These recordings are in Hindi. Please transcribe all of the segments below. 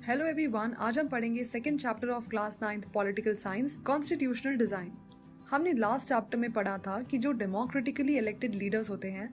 हेलो एवरीवन, आज हम पढ़ेंगे second chapter of class 9th political science, constitutional design. हमने लास्ट चैप्टर में पढ़ा था कि जो डेमोक्रेटिकली इलेक्टेड लीडर्स होते हैं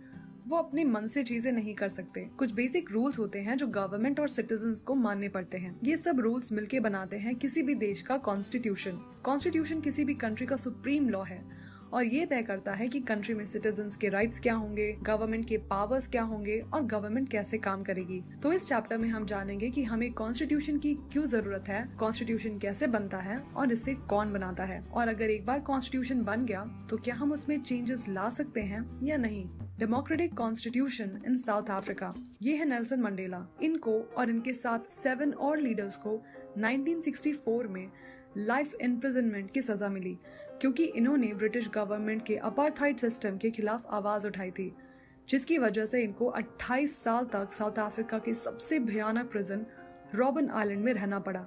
वो अपने मन से चीजें नहीं कर सकते। कुछ बेसिक रूल्स होते हैं जो गवर्नमेंट और सिटीजन्स को मानने पड़ते हैं। ये सब रूल्स मिलके बनाते हैं किसी भी देश का कॉन्स्टिट्यूशन। कॉन्स्टिट्यूशन किसी भी कंट्री का सुप्रीम लॉ है और ये तय करता है कि कंट्री में सिटीजन्स के राइट्स क्या होंगे, गवर्नमेंट के पावर्स क्या होंगे और गवर्नमेंट कैसे काम करेगी। तो इस चैप्टर में हम जानेंगे कि हमें कॉन्स्टिट्यूशन की क्यों जरूरत है, कॉन्स्टिट्यूशन कैसे बनता है और इसे कौन बनाता है, और अगर एक बार कॉन्स्टिट्यूशन बन गया तो क्या हम उसमें चेंजेस ला सकते हैं या नहीं। Democratic constitution in south Africa. ये है नेल्सन मंडेला। इनको और इनके साथ 7 और लीडर्स को 1964 में लाइफ इम्प्रिजनमेंट की सजा मिली क्योंकि इन्होंने ब्रिटिश गवर्नमेंट के अपार्थाइड सिस्टम के खिलाफ आवाज उठाई थी, जिसकी वजह से इनको 28 साल तक साउथ अफ्रीका के सबसे भयानक प्रिजन रॉबिन आइलैंड में रहना पड़ा।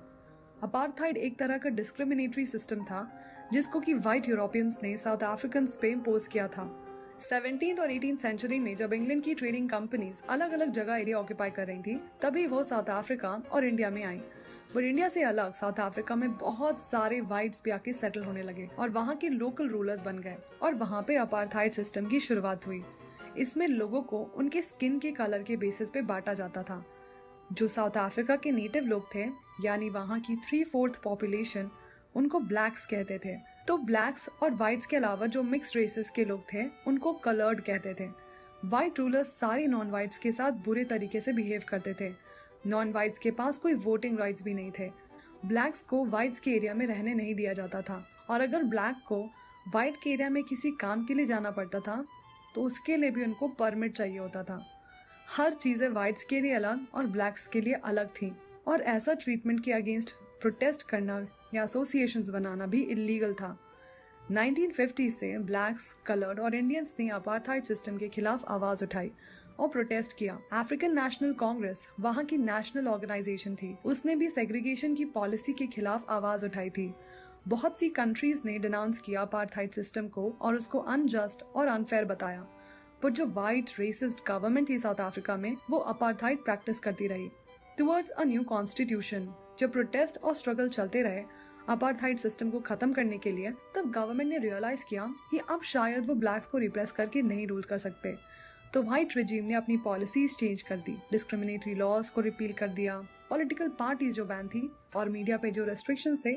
अपार्थाइड एक तरह का डिस्क्रिमिनेटरी सिस्टम था जिसको कि व्हाइट यूरोपियंस ने साउथ अफ्रीकन्स पे इम्पोज किया था। 17th और 18th सेंचुरी में जब इंग्लैंड की ट्रेडिंग कंपनीज अलग अलग जगह एरिया ऑक्यूपाई कर रही थी, तभी वो साउथ अफ्रीका और इंडिया में आई। बट इंडिया से अलग साउथ अफ्रीका में बहुत सारे व्हाइट्स भी आके सेटल होने लगे और वहाँ के लोकल रूलर्स बन गए और वहाँ पे अपार्थाइड सिस्टम की शुरुआत हुई। इसमें लोगों को उनके स्किन के कलर के बेसिस पे बांटा जाता था। जो साउथ अफ्रीका के नेटिव लोग थे, यानी वहाँ की 3/4 पॉपुलेशन, उनको ब्लैक्स कहते थे। तो ब्लैक्स और व्हाइट्स के अलावा जो मिक्स्ड रेसेस के लोग थे उनको कलर्ड कहते थे। व्हाइट रूलर्स सारे नॉन व्हाइट्स के साथ बुरे तरीके से बिहेव करते थे। नॉन व्हाइट्स के पास कोई वोटिंग राइट्स भी नहीं थे। ब्लैक्स को व्हाइट्स के एरिया में रहने नहीं दिया जाता था और अगर ब्लैक को व्हाइट के एरिया में किसी काम के लिए जाना पड़ता था तो उसके लिए भी उनको परमिट चाहिए होता था। हर चीजें व्हाइट्स के लिए अलग और ब्लैक्स के लिए अलग थी और ऐसा ट्रीटमेंट के अगेंस्ट प्रोटेस्ट करना या एसोसिएशंस बनाना भी इलीगल था। 1950 से ब्लैक्स, कलर्ड और इंडियंस ने अपार्थाइड सिस्टम के खिलाफ आवाज उठाई और प्रोटेस्ट किया। अफ्रीकन नेशनल कांग्रेस वहाँ की नेशनल ऑर्गेनाइजेशन थी, उसने भी सेग्रीगेशन की पॉलिसी के खिलाफ आवाज उठाई थी। बहुत सी कंट्रीज ने डिनाउंस किया अपार्थाइड सिस्टम को और उसको अनजस्ट और अनफेयर बताया। पर जो व्हाइट रेसिस्ट गवर्नमेंट थी साउथ अफ्रीका में, वो अपार्थाइड प्रैक्टिस करती रही। टुवर्ड्स अ न्यू कॉन्स्टिट्यूशन जब प्रोटेस्ट और स्ट्रगल चलते रहे अपार्थाइड सिस्टम को खत्म करने के लिए, तब गवर्नमेंट ने रियलाइज किया कि अब शायद वो ब्लैक्स को रिप्रेस करके नहीं रूल कर सकते। तो व्हाइट रिजीम ने अपनी पॉलिसीज चेंज कर दी, डिस्क्रिमिनेटरी लॉज को रिपील कर दिया, पॉलिटिकल पार्टीज जो बैन थी और मीडिया पे जो रेस्ट्रिक्शंस थे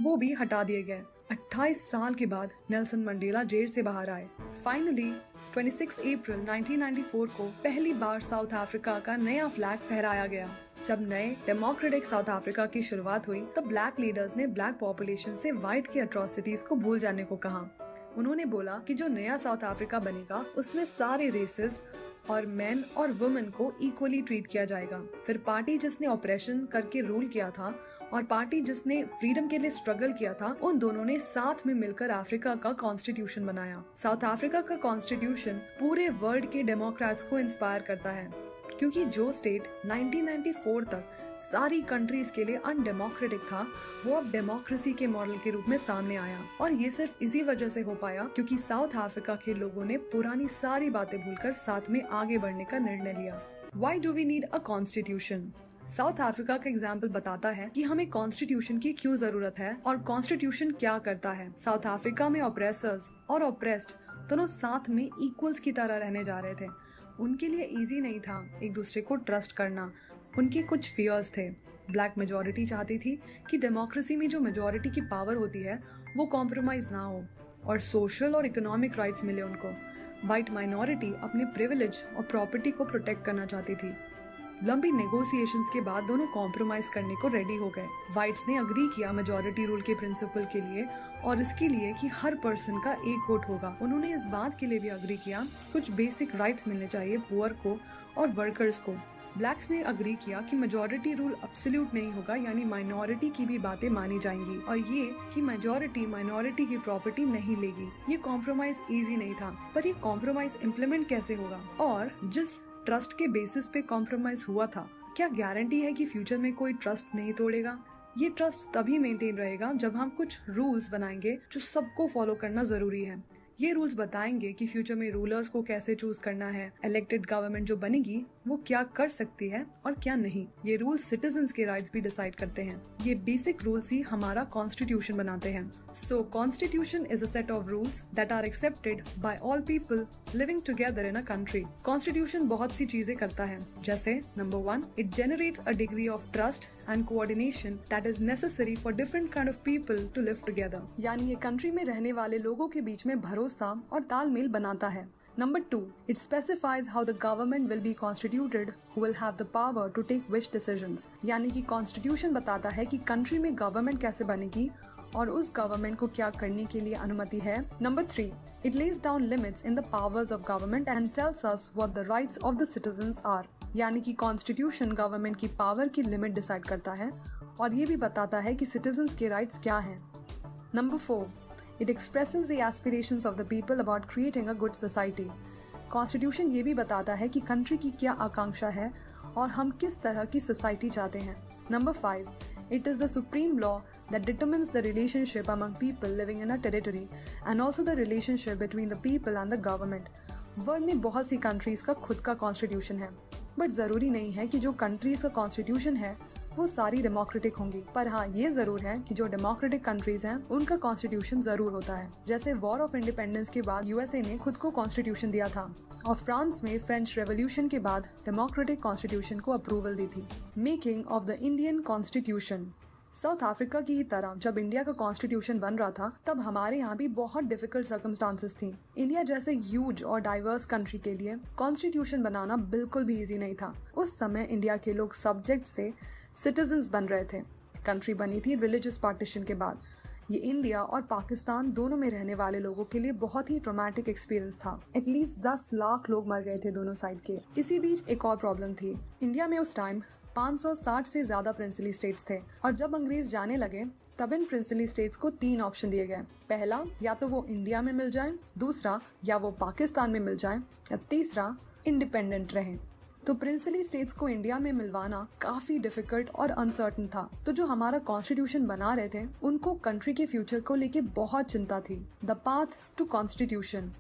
वो भी हटा दिए गए। 28 साल के बाद नेल्सन मंडेला जेल से बाहर आए। फाइनली 26 अप्रैल 1994 को पहली बार साउथ अफ्रीका का नया फ्लैग फहराया गया। जब नए डेमोक्रेटिक साउथ अफ्रीका की शुरुआत हुई तब ब्लैक लीडर्स ने ब्लैक पॉपुलेशन से व्हाइट की अट्रॉसिटीज को भूल जाने को कहा। उन्होंने बोला कि जो नया साउथ अफ्रीका बनेगा उसमें सारे रेसेस और मेन और वुमेन को इक्वली ट्रीट किया जाएगा। फिर पार्टी जिसने ऑपरेशन करके रूल किया था और पार्टी जिसने फ्रीडम के लिए स्ट्रगल किया था, उन दोनों ने साथ में मिलकर अफ्रीका का कॉन्स्टिट्यूशन बनाया। साउथ अफ्रीका का कॉन्स्टिट्यूशन पूरे वर्ल्ड के डेमोक्रेट्स को इंस्पायर करता है क्योंकि जो स्टेट 1994 तक सारी कंट्रीज के लिए अनडेमोक्रेटिक था, वो अब डेमोक्रेसी के मॉडल के रूप में सामने आया। और ये सिर्फ इसी वजह से हो पाया क्योंकि साउथ अफ्रीका के लोगों ने पुरानी सारी बातें भूलकर साथ में आगे बढ़ने का निर्णय लिया। Why do we need a constitution? South Africa का एग्जाम्पल बताता है कि हमें कॉन्स्टिट्यूशन की क्यों जरूरत है और कॉन्स्टिट्यूशन क्या करता है। साउथ अफ्रीका में ऑप्रेसर्स और ऑप्रेस्ड दोनों साथ में इक्वल्स की तरह रहने जा रहे थे। उनके लिए इजी नहीं था एक दूसरे को ट्रस्ट करना। उनके कुछ फियर्स थे। ब्लैक मेजॉरिटी चाहती थी कि डेमोक्रेसी में जो मेजॉरिटी की पावर होती है वो कॉम्प्रोमाइज ना हो और सोशल और इकोनॉमिक राइट्स मिले उनको। व्हाइट माइनॉरिटी अपने प्रिविलेज और प्रॉपर्टी को प्रोटेक्ट करना चाहती थी। लंबी नेगोशिएशंस के बाद दोनों कॉम्प्रोमाइज करने को रेडी हो गए। व्हाइट्स ने अग्री किया मेजॉरिटी रूल के प्रिंसिपल के लिए और इसके लिए कि हर पर्सन का एक वोट होगा। उन्होंने इस बात के लिए भी अग्री किया कि कुछ बेसिक राइट्स मिलने चाहिए पुअर को और वर्कर्स को। ब्लैक्स ने अग्री किया कि मेजॉरिटी रूल एब्सोल्यूट नहीं होगा, यानी माइनॉरिटी की भी बातें मानी जाएंगी और ये कि मेजॉरिटी माइनॉरिटी की प्रॉपर्टी नहीं लेगी। ये कॉम्प्रोमाइज इजी नहीं था, पर ये कॉम्प्रोमाइज इम्प्लीमेंट कैसे होगा और जिस ट्रस्ट के बेसिस पे कॉम्प्रोमाइज हुआ था, क्या गारंटी है कि फ्यूचर में कोई ट्रस्ट नहीं तोड़ेगा? ये ट्रस्ट तभी मेंटेन रहेगा जब हम कुछ रूल्स बनाएंगे जो सबको फॉलो करना जरूरी है। ये रूल्स बताएंगे कि फ्यूचर में रूलर्स को कैसे चूज करना है, इलेक्टेड गवर्नमेंट जो बनेगी वो क्या कर सकती है और क्या नहीं। ये रूल्स सिटीजन्स के राइट्स भी डिसाइड करते हैं। ये बेसिक रूल्स ही हमारा कॉन्स्टिट्यूशन बनाते हैं। So constitution is a set of rules that are accepted by all people living together in a country. Constitution बहुत सी चीजें करता है, जैसे number 1, it generates a degree of trust and coordination that is necessary for different kind of people to live together. यानी ये कंट्री में रहने वाले लोगों के बीच में भरोसा और तालमेल बनाता है। Number 2, it specifies how the government will be constituted who will have the power to take which decisions। यानी कि कॉन्स्टिट्यूशन बताता है कि कंट्री में गवर्नमेंट कैसे बनेगी और उस गवर्नमेंट को क्या करने के लिए अनुमति है। Number 3, it lays down limits in the powers of government and tells us what the rights of the citizens are। यानी कि कॉन्स्टिट्यूशन गवर्नमेंट की पावर की लिमिट डिसाइड करता है और ये भी बताता है कि सिटीजन्स के राइट्स क्या हैं। Number 4, it expresses the aspirations of the people about creating a good society। Constitution ये भी बताता है कि कंट्री की क्या आकांक्षा है और हम किस तरह की सोसाइटी चाहते हैं। Number 5, it is the supreme law that determines the relationship among people living in a territory and also the relationship between the people and the government। World में बहुत सी कंट्रीज का खुद का कॉन्स्टिट्यूशन है, बट जरूरी नहीं है कि जो कंट्रीज का कॉन्स्टिट्यूशन है वो सारी डेमोक्रेटिक होंगी। पर हाँ, ये जरूर है कि जो डेमोक्रेटिक कंट्रीज हैं उनका कॉन्स्टिट्यूशन जरूर होता है। जैसे वॉर ऑफ इंडिपेंडेंस के बाद यूएसए ने खुद को कॉन्स्टिट्यूशन दिया था और फ्रांस में फ्रेंच रेवोल्यूशन के बाद डेमोक्रेटिक कॉन्स्टिट्यूशन को अप्रूवल दी थी। Making of the Indian constitution. South Africa की ही तरह जब इंडिया का कॉन्स्टिट्यूशन बन रहा था तब हमारे यहाँ भी बहुत डिफिकल्ट सर्कमस्टांसेस थी। इंडिया जैसे ह्यूज और डाइवर्स कंट्री के लिए कॉन्स्टिट्यूशन बनाना बिल्कुल भी इजी नहीं था। उस समय इंडिया के लोग सब्जेक्ट से सिटीजन्स बन रहे थे। कंट्री बनी थी रिलीजियस पार्टीशन के बाद। ये इंडिया और पाकिस्तान दोनों में रहने वाले लोगों के लिए बहुत ही ट्रॉमेटिक एक्सपीरियंस था। एटलीस्ट 10 लाख लोग मर गए थे दोनों साइड के। इसी बीच एक और प्रॉब्लम थी। इंडिया में उस टाइम 560 से ज्यादा प्रिंसली स्टेट्स थे और जब अंग्रेज जाने लगे तब इन प्रिंसली स्टेट्स को 3 ऑप्शन दिए गए। पहला, या तो वो इंडिया में मिल जाएं, दूसरा या वो पाकिस्तान में मिल जाएं, या तीसरा इंडिपेंडेंट रहें। तो प्रिंसली स्टेट्स को इंडिया में मिलवाना काफी डिफिकल्ट और अनसर्टन था। तो जो हमारा कॉन्स्टिट्यूशन बना रहे थे उनको कंट्री के फ्यूचर को लेके बहुत चिंता थी। The path to constitution.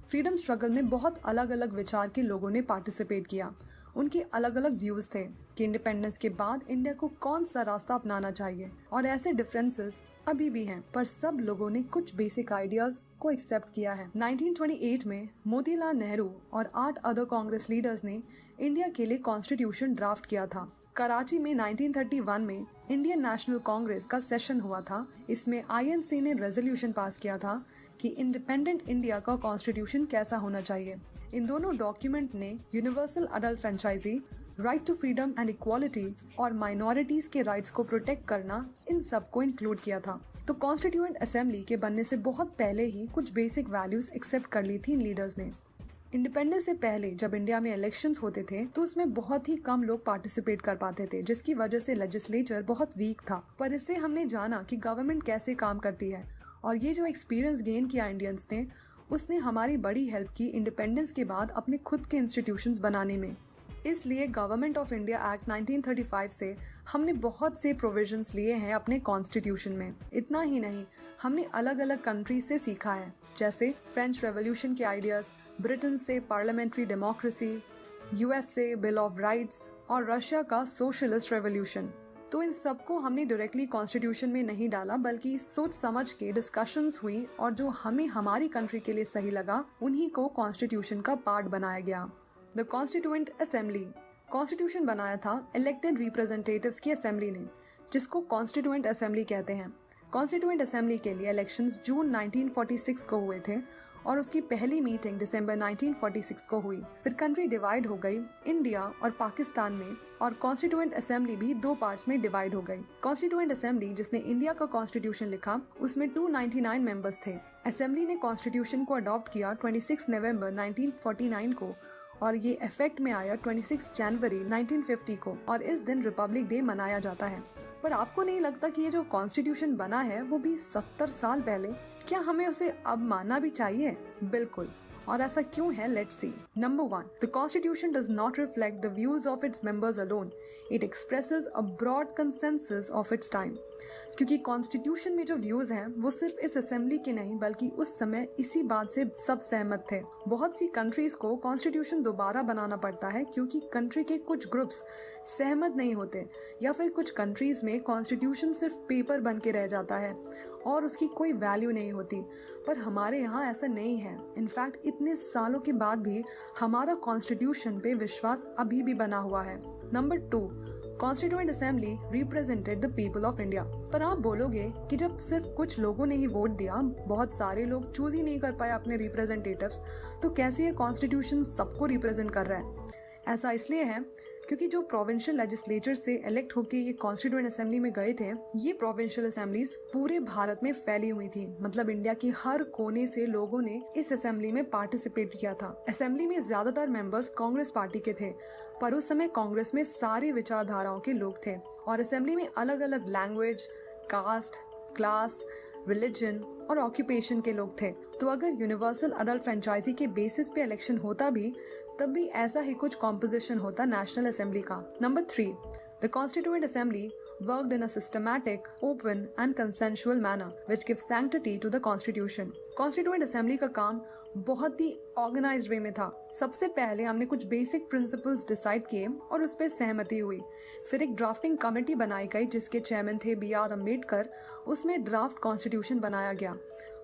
Freedom struggle में बहुत अलग अलग विचार के लोगों ने पार्टिसिपेट किया। उनके अलग अलग व्यूज थे कि इंडिपेंडेंस के बाद इंडिया को कौन सा रास्ता अपनाना चाहिए और ऐसे डिफरेंसेस अभी भी हैं, पर सब लोगों ने कुछ बेसिक आइडियाज को एक्सेप्ट किया है। 1928 में मोतीलाल नेहरू और 8 अदर कांग्रेस लीडर्स ने इंडिया के लिए कॉन्स्टिट्यूशन ड्राफ्ट किया था। कराची में 1931 में इंडियन नेशनल कांग्रेस का सेशन हुआ था। इसमें आईएनसी ने रेजोल्यूशन पास किया था कि इंडिपेंडेंट इंडिया का कॉन्स्टिट्यूशन कैसा होना चाहिए। इन दोनों डॉक्यूमेंट ने universal adult franchise, right to freedom and equality और माइनॉरिटीज के राइट्स को प्रोटेक्ट करना, इन सब को इंक्लूड किया था। तो कॉन्स्टिट्यूएंट असेंबली के बनने से बहुत पहले ही कुछ बेसिक वैल्यूज एक्सेप्ट कर ली थी इन लीडर्स ने। इंडिपेंडेंस से पहले जब इंडिया में इलेक्शंस होते थे तो उसमें बहुत ही कम लोग पार्टिसिपेट कर पाते थे, जिसकी वजह से लेजिस्लेचर बहुत वीक था। पर इससे हमने जाना कि गवर्नमेंट कैसे काम करती है और ये जो एक्सपीरियंस गेन किया इंडियंस ने, उसने हमारी बड़ी हेल्प की इंडिपेंडेंस के बाद अपने खुद के इंस्टीट्यूशंस बनाने में। इसलिए गवर्नमेंट ऑफ इंडिया एक्ट 1935 से हमने बहुत से प्रोविजंस लिए हैं अपने कॉन्स्टिट्यूशन में। इतना ही नहीं, हमने अलग अलग कंट्रीज से सीखा है, जैसे फ्रेंच रेवोल्यूशन के आइडियाज, ब्रिटेन से पार्लियामेंट्री डेमोक्रेसी, यूएस से बिल ऑफ राइट्स और रशिया का सोशलिस्ट रेवोल्यूशन। तो इन सबको हमने डायरेक्टली कॉन्स्टिट्यूशन में नहीं डाला, बल्कि सोच समझ के डिस्कशंस हुई और जो हमें हमारी कंट्री के लिए सही लगा उन्हीं को कॉन्स्टिट्यूशन का पार्ट बनाया गया। The constituent assembly. कॉन्स्टिट्यूशन बनाया था इलेक्टेड रिप्रेजेंटेटिव्स की असेंबली ने, जिसको कॉन्स्टिट्यूएंट असेंबली कहते हैं। कॉन्स्टिट्यूएंट असेंबली के लिए इलेक्शंस जून 1946 को हुए थे और उसकी पहली मीटिंग दिसंबर 1946 को हुई। फिर कंट्री डिवाइड हो गई इंडिया और पाकिस्तान में, और कॉन्स्टिट्यूएंट असेंबली भी 2 पार्ट्स में डिवाइड हो गई। कॉन्स्टिट्यूएंट असेंबली जिसने इंडिया का कॉन्स्टिट्यूशन लिखा, उसमें 299 मेंबर्स थे। असेंबली ने कॉन्स्टिट्यूशन को अडॉप्ट किया 26 नवंबर 1949 को और ये इफेक्ट में आया 26 जनवरी 1950 को, और इस दिन रिपब्लिक डे मनाया जाता है। पर आपको नहीं लगता कि ये जो कॉन्स्टिट्यूशन बना है वो भी 70 साल पहले, क्या हमें उसे अब मानना भी चाहिए? बिल्कुल। और ऐसा क्यों है, let's see. Number 1, the constitution does not reflect the views of its members alone, it expresses a broad consensus of its time. क्योंकि कॉन्स्टिट्यूशन में जो व्यूज हैं वो सिर्फ इस असेंबली के नहीं बल्कि उस समय इसी बात से सब सहमत थे। बहुत सी कंट्रीज को कॉन्स्टिट्यूशन दोबारा बनाना पड़ता है क्योंकि कंट्री के कुछ ग्रुप्स सहमत नहीं होते, या फिर कुछ कंट्रीज में कॉन्स्टिट्यूशन सिर्फ पेपर बन के रह जाता है और उसकी कोई वैल्यू नहीं होती। पर हमारे यहाँ ऐसा नहीं है। इनफैक्ट इतने सालों के बाद भी हमारा कॉन्स्टिट्यूशन पे विश्वास अभी भी बना हुआ है। Number 2, constituent assembly represented the people of India. पर आप बोलोगे कि जब सिर्फ कुछ लोगों ने ही वोट दिया, बहुत सारे लोग चूज ही नहीं कर पाए अपने रिप्रेजेंटेटिव्स, तो कैसे ये कॉन्स्टिट्यूशन सबको रिप्रेजेंट कर रहा है? ऐसा इसलिए है क्योंकि जो प्रोविंशियल लेजिस्लेचर से इलेक्ट होके ये कॉन्स्टिट्यूएंट असेंबली में गए थे, ये प्रोविंशियल असेंबलीज पूरे भारत में फैली हुई थी। मतलब इंडिया की हर कोने से लोगों ने इस असेंबली में पार्टिसिपेट किया था। असेंबली में ज्यादातर मेंबर्स कांग्रेस पार्टी के थे, पर उस समय कांग्रेस में सारे विचारधाराओं के लोग थे और असेंबली में अलग अलग लैंग्वेज, कास्ट, क्लास, रिलीजन और ऑक्यूपेशन के लोग थे। तो अगर यूनिवर्सल अडल्ट फ्रेंचाइजी के बेसिस पे इलेक्शन होता भी, तब भी ऐसा ही कुछ कॉम्पोजिशन होता नेशनल असेंबली का। Number 3, the constituent assembly worked in a systematic, open and consensual manner which gives sanctity to the constitution. Constituent Assembly का काम बहुत ही ऑर्गेनाइज्ड वे में था। सबसे पहले हमने कुछ बेसिक प्रिंसिपल्स डिसाइड किए और उस पर सहमति हुई। फिर एक ड्राफ्टिंग कमेटी बनाई गई जिसके चेयरमैन थे B.R. अम्बेडकर। उसमें ड्राफ्ट कॉन्स्टिट्यूशन बनाया गया।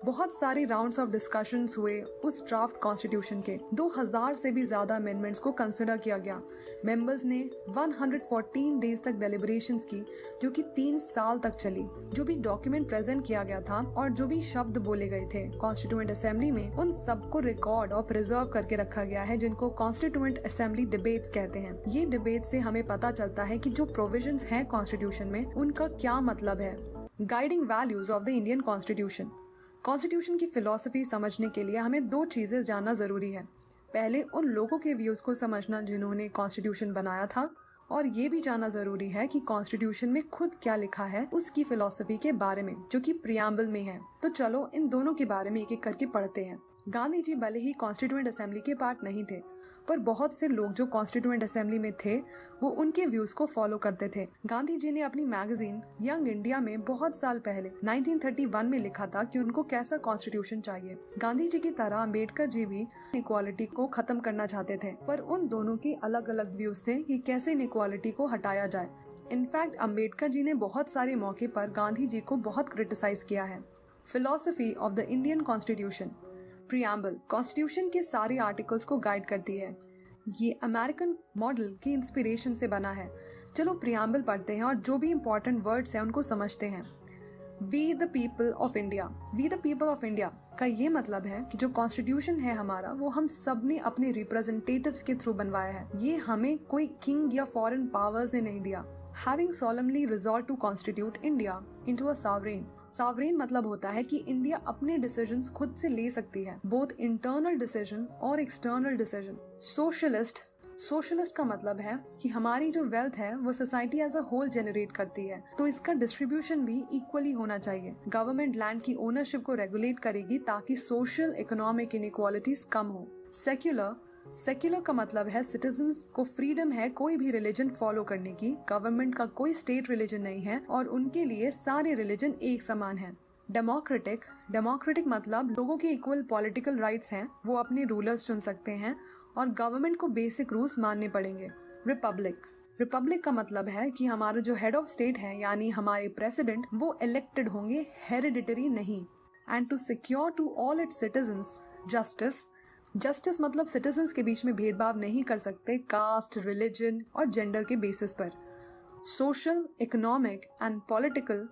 बहुत सारे राउंड्स ऑफ डिस्कशंस हुए उस ड्राफ्ट कॉन्स्टिट्यूशन के। 2000 से भी ज्यादा अमेंडमेंट्स को कंसिडर किया गया। मेंबर्स ने 114 डेज तक डेलिब्रेशंस की, जो कि 3 साल तक चली। जो भी डॉक्यूमेंट प्रेजेंट किया गया था और जो भी शब्द बोले गए थे कॉन्स्टिट्यूएंट असेंबली में, उन सबको रिकॉर्ड और प्रिजर्व करके रखा गया है, जिनको कॉन्स्टिट्यूएंट असेंबली डिबेट्स कहते हैं। ये डिबेट से हमें पता चलता है कि जो प्रोविजंस हैं कॉन्स्टिट्यूशन में, उनका क्या मतलब है। Guiding values of the Indian constitution. Constitution की फिलॉसफी समझने के लिए हमें 2 चीजें जानना जरूरी है। पहले उन लोगों के व्यूज को समझना जिन्होंने कॉन्स्टिट्यूशन बनाया था, और ये भी जानना जरूरी है कि कॉन्स्टिट्यूशन में खुद क्या लिखा है उसकी फिलॉसफी के बारे में, जो कि प्रियम्बल में है। तो चलो इन दोनों के बारे में एक एक करके पढ़ते हैं। गांधी जी भले ही कॉन्स्टिट्यूएंट असेंबली के पार्ट नहीं थे, पर बहुत से लोग जो कॉन्स्टिट्यूएंट असेंबली में थे वो उनके व्यूज को फॉलो करते थे। गांधी जी ने अपनी मैगजीन यंग इंडिया में बहुत साल पहले 1931 में लिखा था कि उनको कैसा कॉन्स्टिट्यूशन चाहिए। गांधी जी की तरह अम्बेडकर जी भी इनइक्वालिटी को खत्म करना चाहते थे, पर उन दोनों के अलग अलग व्यूज थे कि कैसे इनइक्वालिटी को हटाया जाए। इनफैक्ट अम्बेडकर जी ने बहुत सारे मौके पर गांधी जी को बहुत क्रिटिसाइज किया है। Philosophy of the Indian constitution. Preamble constitution के सारे आर्टिकल्स को गाइड करती है। ये अमेरिकन मॉडल की इंस्पिरेशन से बना है। चलो प्रियम्बल पढ़ते हैं और जो भी इम्पोर्टेंट वर्ड्स हैं उनको समझते हैं। We the people of India. We the people of India का ये मतलब है कि जो कॉन्स्टिट्यूशन है हमारा, वो हम सब ने अपने रिप्रेजेंटेटिव्स के थ्रू बनवाया है। ये हमें कोई किंग या फॉरेन पावर्स ने नहीं दिया। Having solemnly resolved to constitute India into a sovereign. Sovereign मतलब होता है कि इंडिया अपने डिसीजंस खुद से ले सकती है, बोथ इंटरनल डिसीजन और एक्सटर्नल डिसीजन। सोशलिस्ट का मतलब है कि हमारी जो वेल्थ है वो society as a whole generate करती है, तो इसका डिस्ट्रीब्यूशन भी इक्वली होना चाहिए। गवर्नमेंट लैंड की ओनरशिप को रेगुलेट करेगी ताकि सोशल इकोनॉमिक इनइक्वालिटीज कम हो। सेक्युलर का मतलब है सिटीजन्स को फ्रीडम है कोई भी रिलीजन फॉलो करने की। गवर्नमेंट का कोई स्टेट रिलीजन नहीं है और उनके लिए सारे रिलीजन एक समान है। डेमोक्रेटिक मतलब लोगों के इक्वल पॉलिटिकल राइट्स हैं, वो अपने रूलर्स चुन सकते हैं और गवर्नमेंट को बेसिक रूल्स मानने पड़ेंगे। रिपब्लिक का मतलब है कि हमारा जो हेड ऑफ स्टेट है यानी हमारे प्रेसिडेंट, वो इलेक्टेड होंगे, हेरिडिटरी नहीं। And to secure to all its citizens justice मतलब सिटीजन्स के बीच में भेदभाव नहीं कर सकते कास्ट, रिलीजन और जेंडर के बेसिस पर। Social, economic and political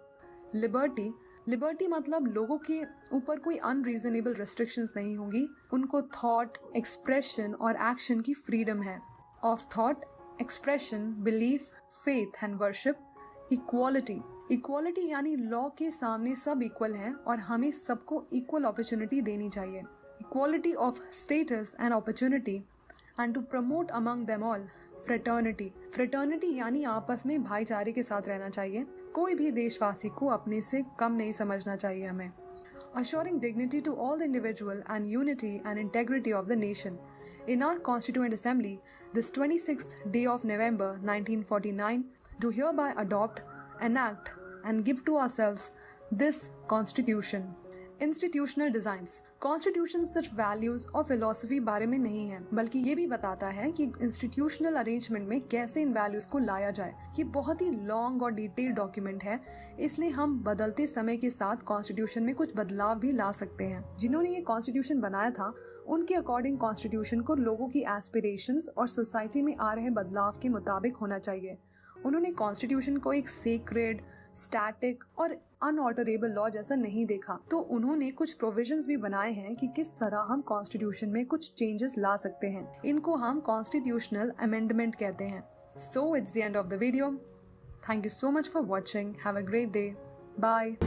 liberty मतलब लोगों के ऊपर कोई अनरीजनेबल रेस्ट्रिक्शंस नहीं होंगी। उनको थॉट, एक्सप्रेशन और एक्शन की फ्रीडम है। Of thought, expression, belief, faith and worship. Equality यानी लॉ के सामने सब इक्वल हैं और हमें सबको इक्वल अपॉर्चुनिटी देनी चाहिए। Equality of status and opportunity, and to promote among them all fraternity यानी आपस में भाईचारे के साथ रहना चाहिए। कोई भी देशवासी को अपने से कम नहीं समझना चाहिए हमें। assuring dignity to all the individual and unity and integrity of the nation. In our Constituent Assembly, this 26th day of November 1949, do hereby adopt, enact, and give to ourselves this Constitution. Institutional Designs. Constitution सिर्फ वैल्यूज और फिलोसफी बारे में नहीं है, बल्कि ये भी बताता है कि इंस्टीट्यूशनल अरेंजमेंट में कैसे इन वैल्यूज को लाया जाए। ये बहुत ही लॉन्ग और डिटेल्ड डॉक्यूमेंट है, इसलिए हम बदलते समय के साथ कॉन्स्टिट्यूशन में कुछ बदलाव भी ला सकते हैं। जिन्होंने ये कॉन्स्टिट्यूशन बनाया था, उनके अकॉर्डिंग कॉन्स्टिट्यूशन को लोगों की एस्पिरेशंस और सोसाइटी में आ रहे बदलाव के मुताबिक होना चाहिए। उन्होंने कॉन्स्टिट्यूशन को एक सीक्रेट, स्टैटिक और अनऑल्टरेबल लॉ जैसा नहीं देखा, तो उन्होंने कुछ प्रोविजंस भी बनाए हैं कि किस तरह हम कॉन्स्टिट्यूशन में कुछ चेंजेस ला सकते हैं। इनको हम कॉन्स्टिट्यूशनल अमेंडमेंट कहते हैं। So it's the end of the video. Thank you so much for watching. Have a great day. Bye.